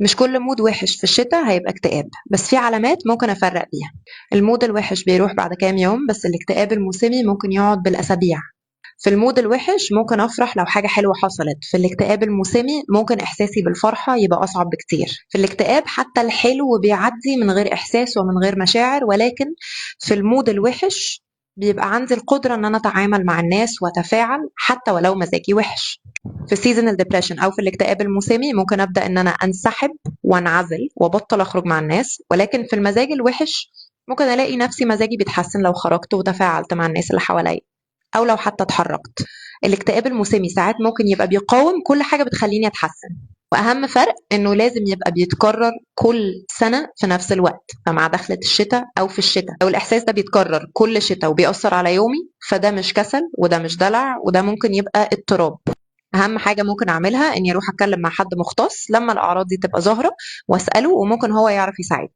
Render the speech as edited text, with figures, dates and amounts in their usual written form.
مش كل مود وحش في الشتاء هيبقى اكتئاب، بس في علامات ممكن أفرق بيها. المود الوحش بيروح بعد كام يوم، بس الاكتئاب الموسمي ممكن يقعد بالأسابيع. في المود الوحش ممكن أفرح لو حاجة حلوة حصلت، في الاكتئاب الموسمي ممكن إحساسي بالفرحة يبقى أصعب بكتير. في الاكتئاب حتى الحلو بيعدي من غير إحساس ومن غير مشاعر، ولكن في المود الوحش بيبقى عندي القدرة إن أنا أتعامل مع الناس وأتفاعل حتى ولو مزاجي وحش. في seasonal depression أو في الاكتئاب الموسمي ممكن أبدأ إن أنا أنسحب وأنعزل وأبطل أخرج مع الناس، ولكن في المزاج الوحش ممكن ألاقي نفسي مزاجي بيتحسن لو خرجت وتفاعلت مع الناس اللي حواليا، أو لو حتى اتحركت. الاكتئاب الموسمي ساعات ممكن يبقى بيقاوم كل حاجة بتخليني أتحسن، وأهم فرق إنه لازم يبقى بيتكرر كل سنة في نفس الوقت، فمع دخلة الشتاء أو في الشتاء. لو الإحساس ده بيتكرر كل شتاء وبيأثر على يومي، فده مش كسل وده مش دلع، وده ممكن يبقى اضطراب. أهم حاجة ممكن أعملها إني أروح أتكلم مع حد مختص لما الأعراض دي تبقى ظاهرة وأسأله، وممكن هو يعرف يساعدني.